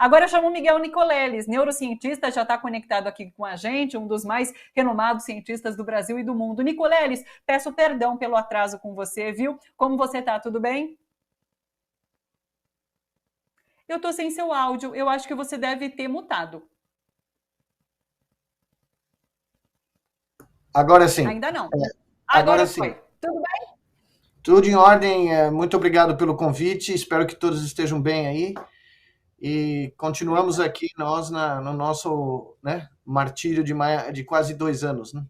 Agora eu chamo o Miguel Nicoleles, neurocientista, já está conectado aqui com a gente, um dos mais renomados cientistas do Brasil e do mundo. Nicoleles, peço perdão pelo atraso com você, viu? Como você está? Tudo bem? Eu estou sem seu áudio, eu acho que você deve ter mutado. Agora sim. Ainda não. Agora Foi. sim. Tudo bem? Tudo em ordem. Muito obrigado pelo convite. Espero que todos estejam bem aí. E continuamos aqui nós no nosso, né, martírio de quase 2 anos, né?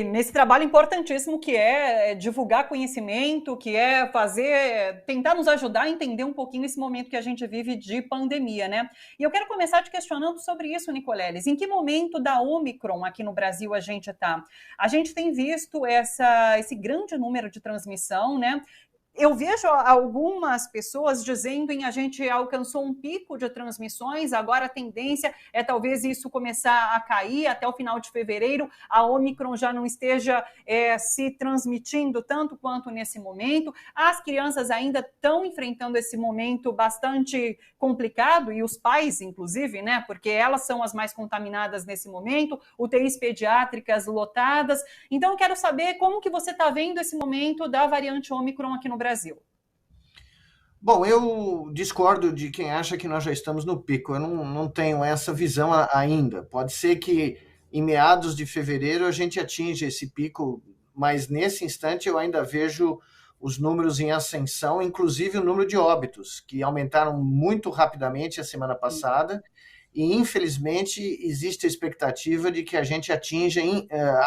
Nesse trabalho importantíssimo que é divulgar conhecimento, que é tentar nos ajudar a entender um pouquinho esse momento que a gente vive de pandemia, né? E eu quero começar te questionando sobre isso, Nicoleles. Em que momento da Omicron aqui no Brasil a gente está? A gente tem visto esse grande número de transmissão, né? Eu vejo algumas pessoas dizendo que a gente alcançou um pico de transmissões, agora a tendência é talvez isso começar a cair até o final de fevereiro, a Omicron já não esteja se transmitindo tanto quanto nesse momento. As crianças ainda estão enfrentando esse momento bastante complicado, e os pais, inclusive, né? Porque elas são as mais contaminadas nesse momento, UTIs pediátricas lotadas. Então, eu quero saber como que você está vendo esse momento da variante Omicron aqui no Brasil. Bom, eu discordo de quem acha que nós já estamos no pico. Eu não tenho essa visão ainda. Pode ser que em meados de fevereiro a gente atinja esse pico, mas nesse instante eu ainda vejo os números em ascensão, inclusive o número de óbitos, que aumentaram muito rapidamente a semana passada, e infelizmente existe a expectativa de que a gente atinja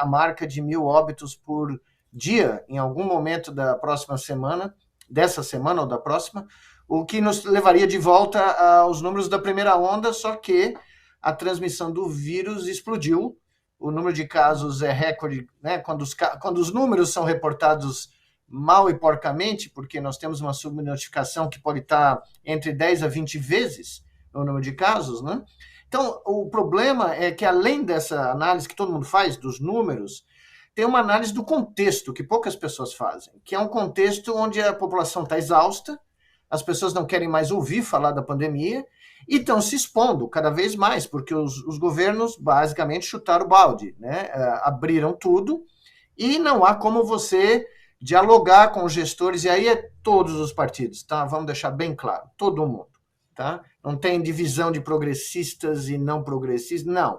a marca de 1.000 óbitos por dia em algum momento da próxima semana, dessa semana ou da próxima, o que nos levaria de volta aos números da primeira onda, só que a transmissão do vírus explodiu, o número de casos é recorde, né? Quando os números são reportados mal e porcamente, porque nós temos uma subnotificação que pode estar entre 10 a 20 vezes o número de casos, né? Então, o problema é que além dessa análise que todo mundo faz dos números, tem uma análise do contexto, que poucas pessoas fazem, que é um contexto onde a população está exausta, as pessoas não querem mais ouvir falar da pandemia e estão se expondo cada vez mais, porque os governos basicamente chutaram o balde, né? Abriram tudo e não há como você dialogar com os gestores, e aí é todos os partidos, tá? Vamos deixar bem claro, todo mundo, tá? Não tem divisão de progressistas e não progressistas, não.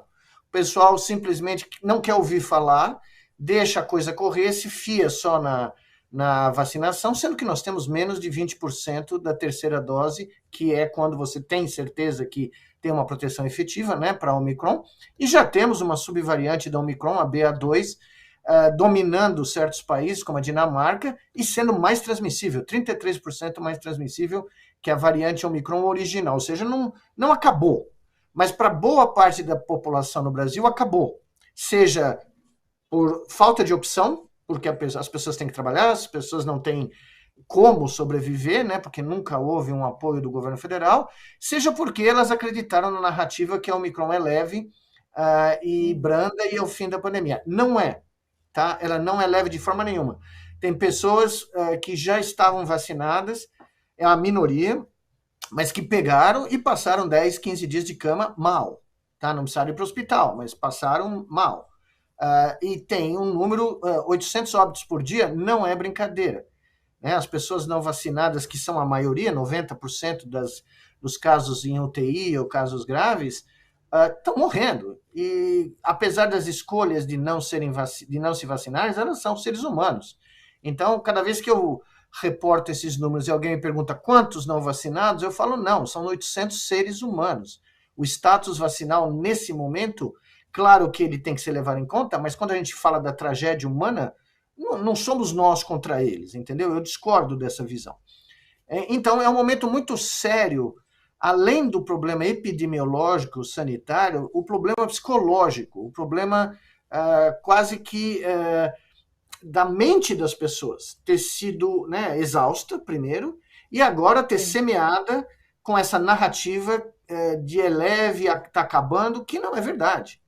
O pessoal simplesmente não quer ouvir falar, deixa a coisa correr, se fia só na vacinação, sendo que nós temos menos de 20% da terceira dose, que é quando você tem certeza que tem uma proteção efetiva, né, para a Omicron, e já temos uma subvariante da Omicron, a BA2, dominando certos países, como a Dinamarca, e sendo mais transmissível, 33% mais transmissível que a variante Omicron original, ou seja, não acabou, mas para boa parte da população no Brasil acabou, seja por falta de opção, porque as pessoas têm que trabalhar, as pessoas não têm como sobreviver, né, porque nunca houve um apoio do governo federal, seja porque elas acreditaram na narrativa que a Omicron é leve e branda e é o fim da pandemia. Não é, tá? Ela não é leve de forma nenhuma. Tem pessoas que já estavam vacinadas, é a minoria, mas que pegaram e passaram 10, 15 dias de cama mal, tá? Não precisaram ir para o hospital, mas passaram mal. E tem um número, 800 óbitos por dia, não é brincadeira, né? As pessoas não vacinadas, que são a maioria, 90% dos casos em UTI ou casos graves, estão morrendo. E apesar das escolhas de não se vacinar, elas são seres humanos. Então, cada vez que eu reporto esses números e alguém me pergunta quantos não vacinados, eu falo não, são 800 seres humanos. O status vacinal nesse momento, claro que ele tem que ser levado em conta, mas quando a gente fala da tragédia humana, não somos nós contra eles, entendeu? Eu discordo dessa visão. Então, é um momento muito sério, além do problema epidemiológico, sanitário, o problema psicológico, o problema quase que da mente das pessoas ter sido, né, exausta, primeiro, e agora ter semeada com essa narrativa de eleve, está acabando, que não é verdade.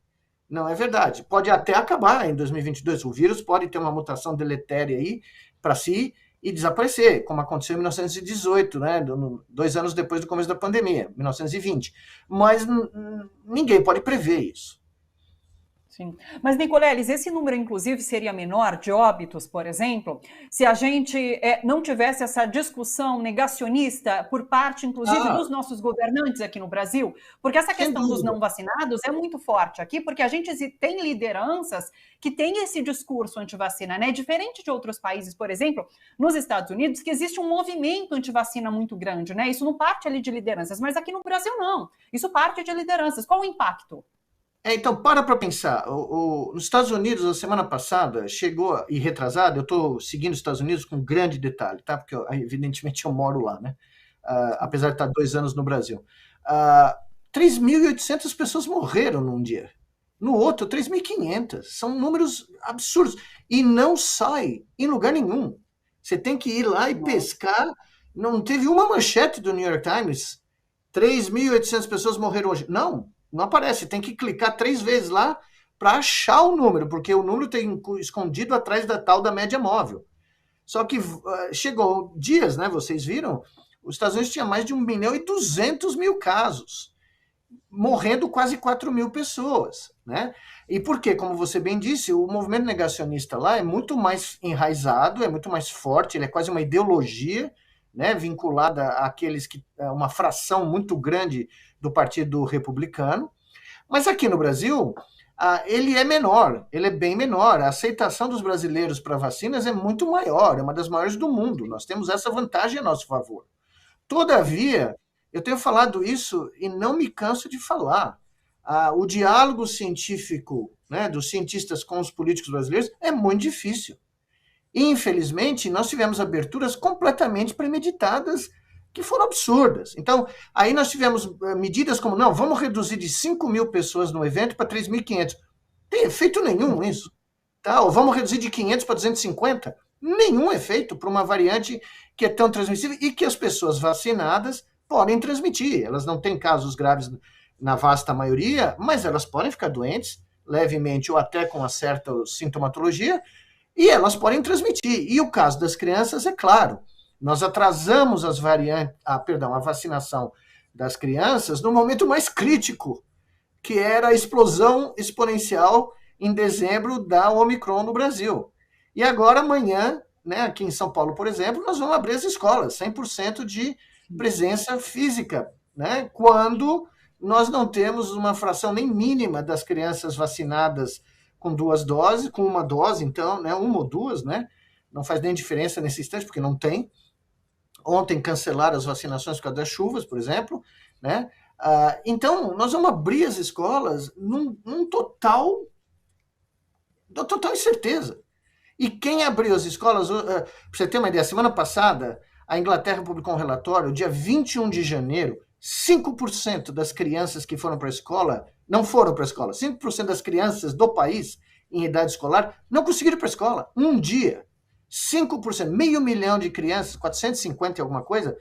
Não é verdade. Pode até acabar em 2022. O vírus pode ter uma mutação deletéria aí para si e desaparecer, como aconteceu em 1918, né, 2 anos depois do começo da pandemia, 1920. Mas ninguém pode prever isso. Sim. Mas, Nicoleles, esse número, inclusive, seria menor de óbitos, por exemplo, se a gente não tivesse essa discussão negacionista por parte, inclusive, Ah, dos nossos governantes aqui no Brasil? Porque essa sem questão dos dúvida. não vacinados é muito forte aqui, porque a gente tem lideranças que têm esse discurso antivacina, né? Diferente de outros países, por exemplo, nos Estados Unidos, que existe um movimento antivacina muito grande, né? Isso não parte ali de lideranças, mas aqui no Brasil não. Isso parte de lideranças. Qual o impacto? Então, para pensar. Nos Estados Unidos, na semana passada, chegou, e retrasada, eu estou seguindo os Estados Unidos com grande detalhe, tá? Porque, evidentemente, eu moro lá, né? Apesar de estar 2 anos no Brasil. 3.800 pessoas morreram num dia. No outro, 3.500. São números absurdos. E não sai em lugar nenhum. Você tem que ir lá e pescar. Não teve uma manchete do New York Times. 3.800 pessoas morreram hoje. Não aparece. Tem que clicar 3 vezes lá para achar o número, porque o número tem escondido atrás da tal da média móvel. Só que chegou dias, né? Vocês viram? Os Estados Unidos tinha mais de 1.200.000 casos, morrendo quase 4.000 pessoas, né? E por quê? Como você bem disse, o movimento negacionista lá é muito mais enraizado, é muito mais forte, ele é quase uma ideologia, né, vinculada àqueles que uma fração muito grande do Partido Republicano. Mas aqui no Brasil, ele é menor, ele é bem menor. A aceitação dos brasileiros para vacinas é muito maior, é uma das maiores do mundo. Nós temos essa vantagem a nosso favor. Todavia, eu tenho falado isso e não me canso de falar. O diálogo científico, né, dos cientistas com os políticos brasileiros é muito difícil. E, infelizmente, nós tivemos aberturas completamente premeditadas que foram absurdas. Então, aí nós tivemos medidas como, não, vamos reduzir de 5.000 pessoas no evento para 3.500. Tem efeito nenhum isso. Tá? Ou vamos reduzir de 500 para 250. Nenhum efeito para uma variante que é tão transmissível e que as pessoas vacinadas podem transmitir. Elas não têm casos graves na vasta maioria, mas elas podem ficar doentes levemente ou até com uma certa sintomatologia e elas podem transmitir. E o caso das crianças, é claro, nós atrasamos a vacinação das crianças no momento mais crítico, que era a explosão exponencial em dezembro da Omicron no Brasil. E agora, amanhã, né, aqui em São Paulo, por exemplo, nós vamos abrir as escolas, 100% de presença física, né, quando nós não temos uma fração nem mínima das crianças vacinadas com 2 doses, com 1 dose, então, né, 1 ou 2, né, não faz nem diferença nesse instante, porque não tem. Ontem cancelaram as vacinações por causa das chuvas, por exemplo, né? Então, nós vamos abrir as escolas num total incerteza. E quem abriu as escolas, para você ter uma ideia, semana passada, a Inglaterra publicou um relatório, dia 21 de janeiro, 5% das crianças que foram para a escola não foram para a escola. 5% das crianças do país em idade escolar não conseguiram ir para a escola. Um dia. 5%, meio milhão de crianças, 450 e alguma coisa,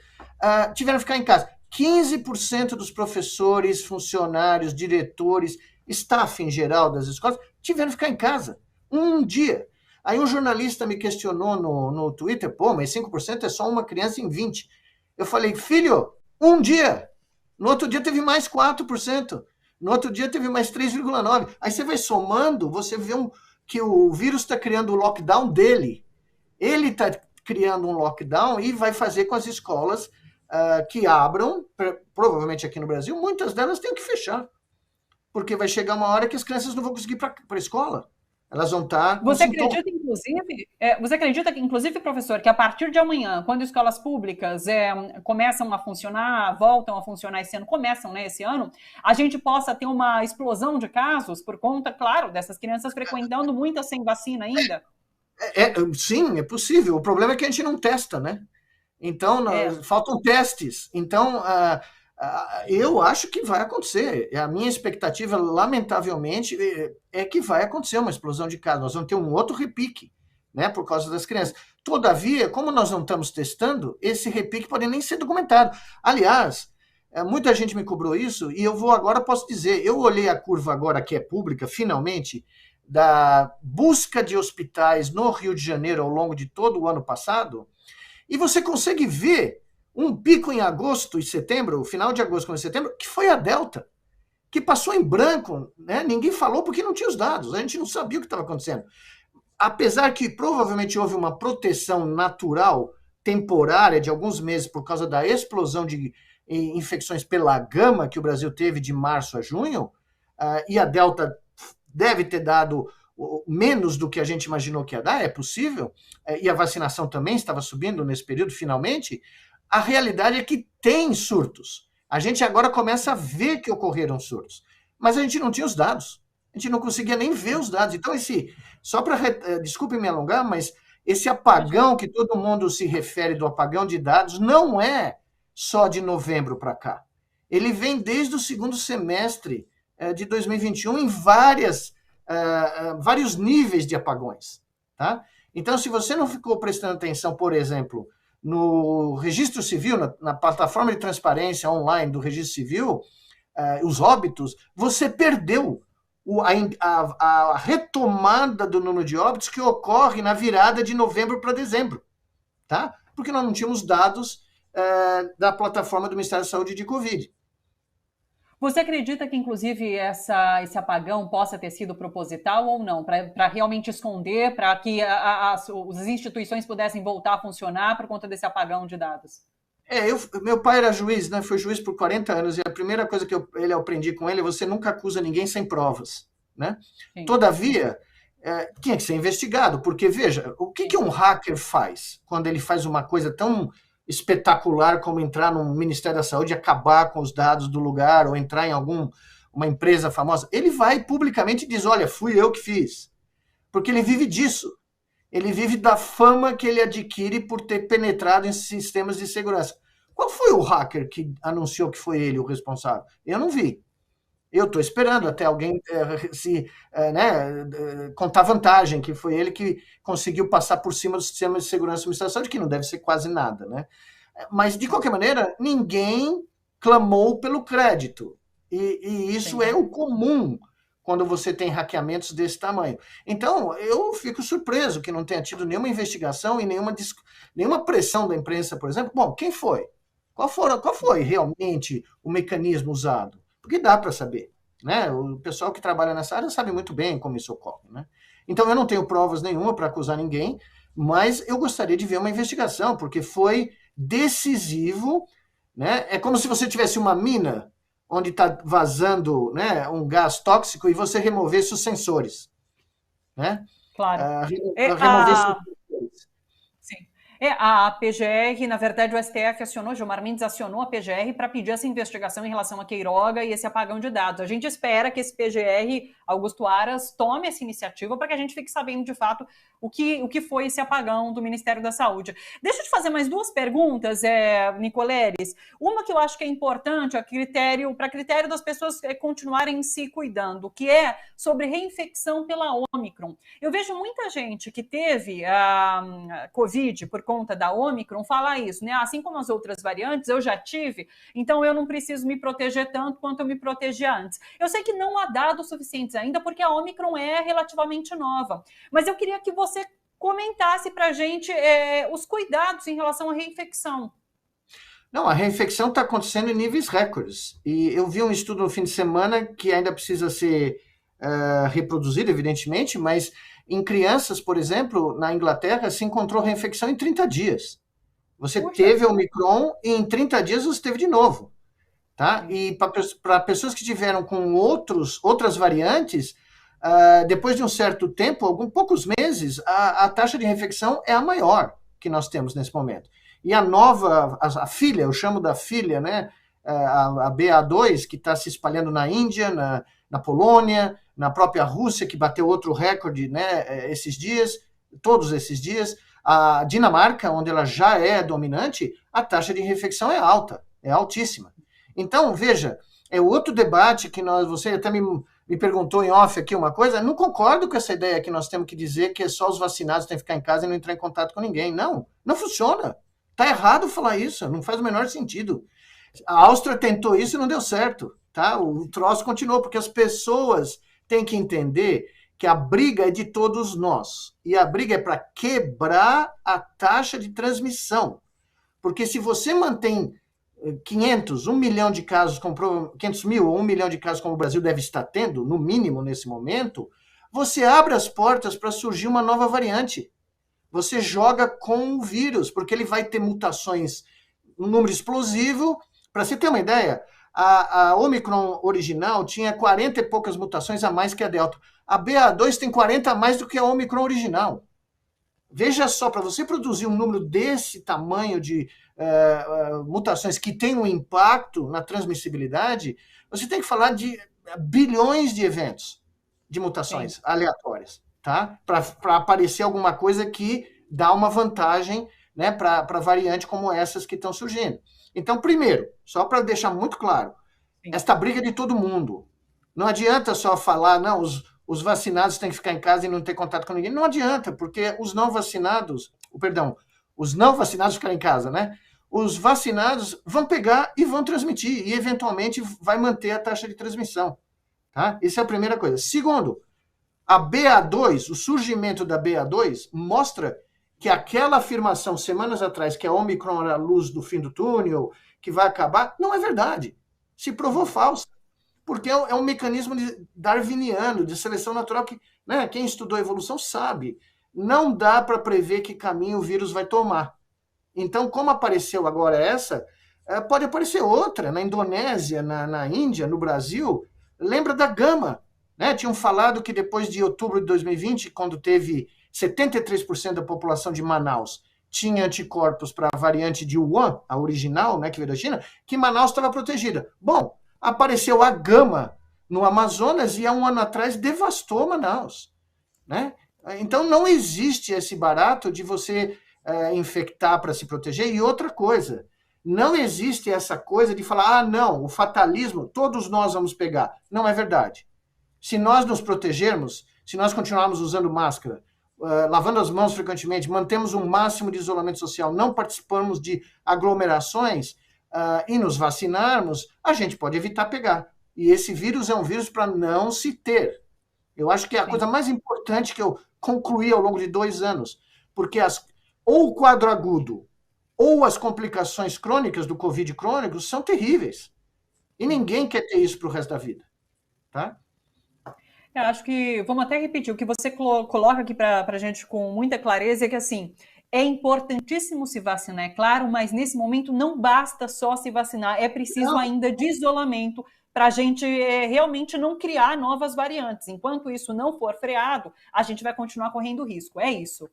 tiveram que ficar em casa. 15% dos professores, funcionários, diretores, staff em geral das escolas, tiveram que ficar em casa. Um dia. Aí um jornalista me questionou no Twitter, pô, mas 5% é só uma criança em 20. Eu falei, filho, um dia. No outro dia teve mais 4%. No outro dia teve mais 3,9%. Aí você vai somando, você vê que o vírus está criando o lockdown dele. Ele está criando um lockdown e vai fazer com as escolas que abram, provavelmente aqui no Brasil, muitas delas têm que fechar. Porque vai chegar uma hora que as crianças não vão conseguir ir para a escola. Elas vão estar com sintomas. Você acredita que, inclusive, professor, que a partir de amanhã, quando escolas públicas começam a funcionar, voltam a funcionar esse ano, começam, né, esse ano, a gente possa ter uma explosão de casos por conta, claro, dessas crianças frequentando muitas sem vacina ainda? Sim, é possível. O problema é que a gente não testa, né? Então, faltam testes. Então, eu acho que vai acontecer. A minha expectativa, lamentavelmente, é que vai acontecer uma explosão de casos. Nós vamos ter um outro repique, né, por causa das crianças. Todavia, como nós não estamos testando, esse repique pode nem ser documentado. Aliás, muita gente me cobrou isso e eu posso dizer, eu olhei a curva agora que é pública, finalmente, da busca de hospitais no Rio de Janeiro ao longo de todo o ano passado, E você consegue ver um pico em agosto e setembro, final de agosto e setembro, que foi a Delta, que passou em branco, né? Ninguém falou porque não tinha os dados, a gente não sabia o que estava acontecendo. Apesar que provavelmente houve uma proteção natural, temporária, de alguns meses, por causa da explosão de infecções pela gama que o Brasil teve de março a junho, e a Delta deve ter dado menos do que a gente imaginou que ia dar, é possível, e a vacinação também estava subindo nesse período, finalmente, a realidade é que tem surtos. A gente agora começa a ver que ocorreram surtos, mas a gente não tinha os dados. A gente não conseguia nem ver os dados. Então, só para, desculpe me alongar, mas esse apagão que todo mundo se refere do apagão de dados não é só de novembro para cá. Ele vem desde o segundo semestre de 2021 em vários níveis de apagões. Tá? Então, se você não ficou prestando atenção, por exemplo, no registro civil, na plataforma de transparência online do registro civil, os óbitos, você perdeu a retomada do número de óbitos que ocorre na virada de novembro para dezembro, tá? Porque nós não tínhamos dados da plataforma do Ministério da Saúde de Covid. Você acredita que, inclusive, esse apagão possa ter sido proposital ou não? Para realmente esconder, para que as instituições pudessem voltar a funcionar por conta desse apagão de dados? Meu pai era juiz, né? Foi juiz por 40 anos, e a primeira coisa que eu aprendi com ele é você nunca acusa ninguém sem provas, né? Todavia, tinha que ser investigado, porque, veja, o que um hacker faz quando ele faz uma coisa tão espetacular como entrar no Ministério da Saúde e acabar com os dados do lugar, ou entrar em uma empresa famosa? Ele vai publicamente e diz, olha, fui eu que fiz. Porque ele vive disso. Ele vive da fama que ele adquire por ter penetrado em sistemas de segurança. Qual foi o hacker que anunciou que foi ele o responsável? Eu não vi. Eu estou esperando até alguém contar vantagem, que foi ele que conseguiu passar por cima do sistema de segurança do Ministério da Saúde, que não deve ser quase nada, né? Mas, de qualquer maneira, ninguém clamou pelo crédito. E isso é o comum quando você tem hackeamentos desse tamanho. Então, eu fico surpreso que não tenha tido nenhuma investigação e nenhuma pressão da imprensa, por exemplo. Bom, quem foi? Qual foi realmente o mecanismo usado? Porque dá para saber, né? O pessoal que trabalha nessa área sabe muito bem como isso ocorre, né? Então, eu não tenho provas nenhuma para acusar ninguém, mas eu gostaria de ver uma investigação, porque foi decisivo, né? É como se você tivesse uma mina onde está vazando, né, um gás tóxico e você removesse os sensores, né? Claro. Removesse os sensores. Sim. A PGR, na verdade, o STF acionou, Gilmar Mendes acionou a PGR para pedir essa investigação em relação a Queiroga e esse apagão de dados. A gente espera que esse PGR, Augusto Aras, tome essa iniciativa para que a gente fique sabendo, de fato, o que foi esse apagão do Ministério da Saúde. Deixa eu te fazer mais duas perguntas, Nicoleles. Uma que eu acho que é importante, para critério das pessoas continuarem se cuidando, que é sobre reinfecção pela Ômicron. Eu vejo muita gente que teve a Covid por conta da Ômicron falar isso, né? Assim como as outras variantes, eu já tive, então eu não preciso me proteger tanto quanto eu me protegia antes. Eu sei que não há dados suficientes ainda, porque a Ômicron é relativamente nova, mas eu queria que você comentasse para a gente os cuidados em relação à reinfecção. Não, a reinfecção está acontecendo em níveis recordes. E eu vi um estudo no fim de semana que ainda precisa ser reproduzido, evidentemente, mas em crianças, por exemplo, na Inglaterra, se encontrou reinfecção em 30 dias. Você teve Omicron e em 30 dias você teve de novo. Tá? E para pessoas que tiveram com outras variantes, depois de um certo tempo, poucos meses, a taxa de reinfecção é a maior que nós temos nesse momento. E a filha, eu chamo da filha, né? A BA2, que está se espalhando na Índia, na Polônia, na própria Rússia, que bateu outro recorde, né, todos esses dias. A Dinamarca, onde ela já é dominante, a taxa de reinfecção é alta, é altíssima. Então, veja, é outro debate que você até me perguntou em off aqui uma coisa, não concordo com essa ideia que nós temos que dizer que é só os vacinados têm que ficar em casa e não entrar em contato com ninguém. Não funciona. Está errado falar isso, não faz o menor sentido. A Áustria tentou isso e não deu certo, tá? O troço continuou, porque as pessoas têm que entender que a briga é de todos nós. E a briga é para quebrar a taxa de transmissão. Porque se você mantém 500, 1 milhão de casos, 500 mil ou 1 milhão de casos como o Brasil deve estar tendo, no mínimo nesse momento, você abre as portas para surgir uma nova variante. Você joga com o vírus, porque ele vai ter mutações, um número explosivo. Para você ter uma ideia, a Omicron original tinha 40 e poucas mutações a mais que a Delta. A BA2 tem 40 a mais do que a Omicron original. Veja só, para você produzir um número desse tamanho de mutações que tem um impacto na transmissibilidade, você tem que falar de bilhões de eventos de mutações aleatórias, tá? Para aparecer alguma coisa que dá uma vantagem, né, para variantes como essas que estão surgindo. Então, primeiro, só para deixar muito claro, esta briga é de todo mundo. Não adianta só falar, não, os vacinados têm que ficar em casa e não ter contato com ninguém. Não adianta, porque os não vacinados ficarem em casa, né? Os vacinados vão pegar e vão transmitir, e eventualmente vai manter a taxa de transmissão. Tá? Essa é a primeira coisa. Segundo, a BA2, o surgimento da BA2, mostra que aquela afirmação semanas atrás, que a Omicron era a luz do fim do túnel, que vai acabar, não é verdade. Se provou falsa. Porque é um mecanismo darwiniano, de seleção natural, que, né, quem estudou evolução sabe. Não dá para prever que caminho o vírus vai tomar. Então, como apareceu agora essa, pode aparecer outra, na Indonésia, na Índia, no Brasil. Lembra da Gama, né? Tinham falado que depois de outubro de 2020, quando teve 73% da população de Manaus tinha anticorpos para a variante de Wuhan, a original, né, que veio da China, que Manaus estava protegida. Bom, apareceu a Gama no Amazonas e há um ano atrás devastou Manaus, né? Então não existe esse barato de você infectar para se proteger. E outra coisa, não existe essa coisa de falar, não, o fatalismo, todos nós vamos pegar. Não é verdade. Se nós nos protegermos, se nós continuarmos usando máscara, lavando as mãos frequentemente, mantemos um máximo de isolamento social, não participamos de aglomerações e nos vacinarmos, a gente pode evitar pegar. E esse vírus é um vírus para não se ter. Eu acho que é a coisa mais importante que eu concluí ao longo de 2 anos, porque ou o quadro agudo ou as complicações crônicas do Covid crônico são terríveis. E ninguém quer ter isso para o resto da vida. Tá? Eu acho que, vamos até repetir, o que você coloca aqui para a gente com muita clareza é que, assim, é importantíssimo se vacinar, é claro, mas nesse momento não basta só se vacinar, é preciso ainda de isolamento para a gente realmente não criar novas variantes. Enquanto isso não for freado, a gente vai continuar correndo risco. É isso.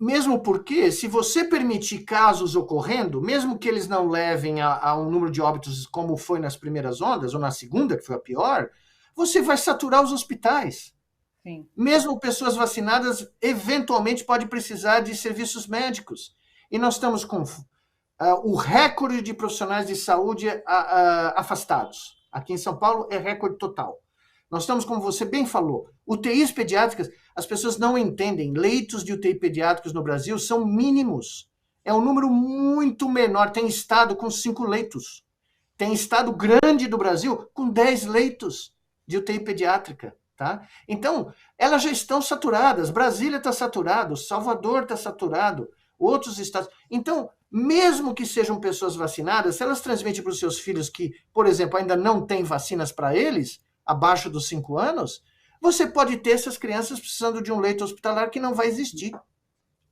Mesmo porque, se você permitir casos ocorrendo, mesmo que eles não levem a um número de óbitos como foi nas primeiras ondas, ou na segunda, que foi a pior, você vai saturar os hospitais. Sim. Mesmo pessoas vacinadas, eventualmente, pode precisar de serviços médicos. E nós estamos com o recorde de profissionais de saúde afastados. Aqui em São Paulo é recorde total. Nós estamos, como você bem falou, UTIs pediátricas, as pessoas não entendem, leitos de UTI pediátricos no Brasil são mínimos. É um número muito menor. Tem estado com 5 leitos. Tem estado grande do Brasil com 10 leitos de UTI pediátrica. Tá? Então, elas já estão saturadas. Brasília está saturado, Salvador está saturado, outros estados. Então, mesmo que sejam pessoas vacinadas, se elas transmitem para os seus filhos que, por exemplo, ainda não têm vacinas para eles, abaixo dos 5 anos, você pode ter essas crianças precisando de um leito hospitalar que não vai existir.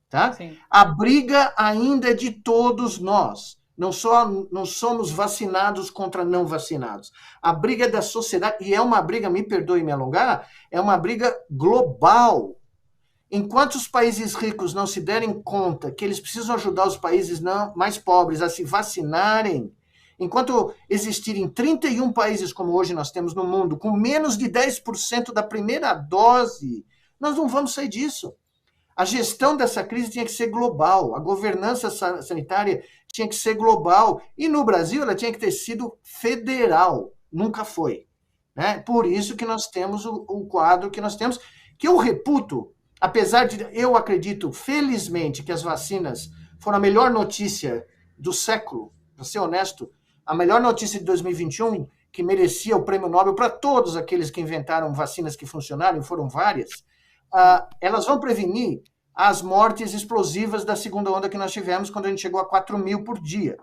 Tá? Sim. A briga ainda é de todos nós. Não somos vacinados contra não vacinados. A briga é da sociedade, e é uma briga, me perdoe me alongar, é uma briga global. Enquanto os países ricos não se derem conta que eles precisam ajudar os países mais pobres a se vacinarem, enquanto existirem 31 países como hoje nós temos no mundo, com menos de 10% da primeira dose, nós não vamos sair disso. A gestão dessa crise tinha que ser global, a governança sanitária tinha que ser global, e no Brasil ela tinha que ter sido federal, nunca foi. Né? Por isso que nós temos o quadro que nós temos, que eu reputo, apesar de eu acredito, felizmente, que as vacinas foram a melhor notícia do século, para ser honesto, a melhor notícia de 2021, que merecia o prêmio Nobel para todos aqueles que inventaram vacinas que funcionaram, e foram várias, elas vão prevenir as mortes explosivas da segunda onda que nós tivemos quando a gente chegou a 4.000 por dia,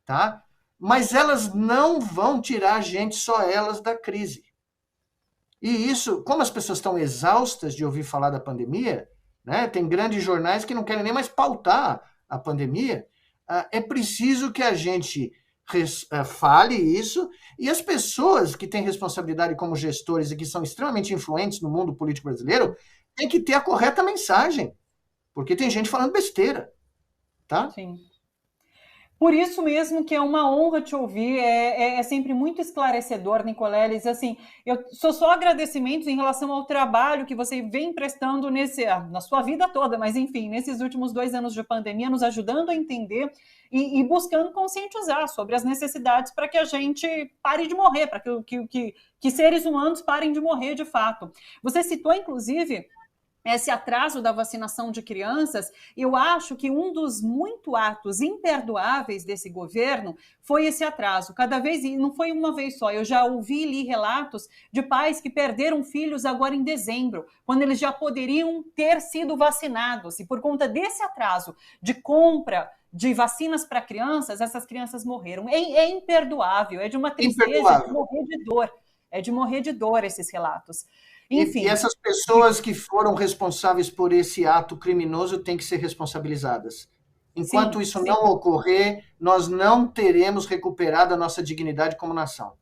tá? Mas elas não vão tirar a gente, só elas, da crise. E isso, como as pessoas estão exaustas de ouvir falar da pandemia, né, tem grandes jornais que não querem nem mais pautar a pandemia, é preciso que a gente fale isso, e as pessoas que têm responsabilidade como gestores e que são extremamente influentes no mundo político brasileiro têm que ter a correta mensagem, porque tem gente falando besteira, tá? Sim. Por isso mesmo que é uma honra te ouvir, é sempre muito esclarecedor, Nicoleles. Assim, eu sou só agradecimentos em relação ao trabalho que você vem prestando na sua vida toda, mas enfim, nesses últimos 2 anos de pandemia, nos ajudando a entender e buscando conscientizar sobre as necessidades para que a gente pare de morrer, para que seres humanos parem de morrer de fato. Você citou, inclusive, esse atraso da vacinação de crianças. Eu acho que um dos muitos atos imperdoáveis desse governo foi esse atraso. Cada vez, e não foi uma vez só, eu já ouvi e li relatos de pais que perderam filhos agora em dezembro, quando eles já poderiam ter sido vacinados, e por conta desse atraso de compra de vacinas para crianças, essas crianças morreram. É imperdoável, é de uma tristeza, de morrer de dor. É de morrer de dor esses relatos. Enfim. E essas pessoas que foram responsáveis por esse ato criminoso têm que ser responsabilizadas. Enquanto isso não ocorrer, nós não teremos recuperado a nossa dignidade como nação.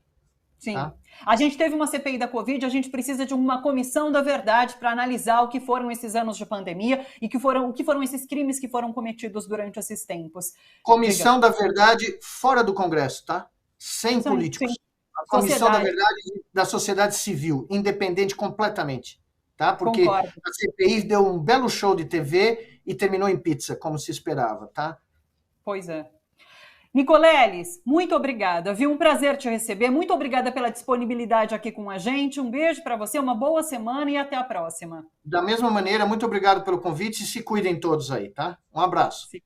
Sim. Tá? A gente teve uma CPI da Covid, a gente precisa de uma comissão da verdade para analisar o que foram esses anos de pandemia e o que foram esses crimes que foram cometidos durante esses tempos. Comissão da verdade fora do Congresso, tá? Sem políticos. Sim. A Comissão da Verdade da sociedade civil, independente completamente, tá? Porque Concordo. A CPI deu um belo show de TV e terminou em pizza, como se esperava, tá? Pois é. Nicoleles, muito obrigada, viu? Um prazer te receber, muito obrigada pela disponibilidade aqui com a gente, um beijo para você, uma boa semana e até a próxima. Da mesma maneira, muito obrigado pelo convite e se cuidem todos aí, tá? Um abraço. Sim.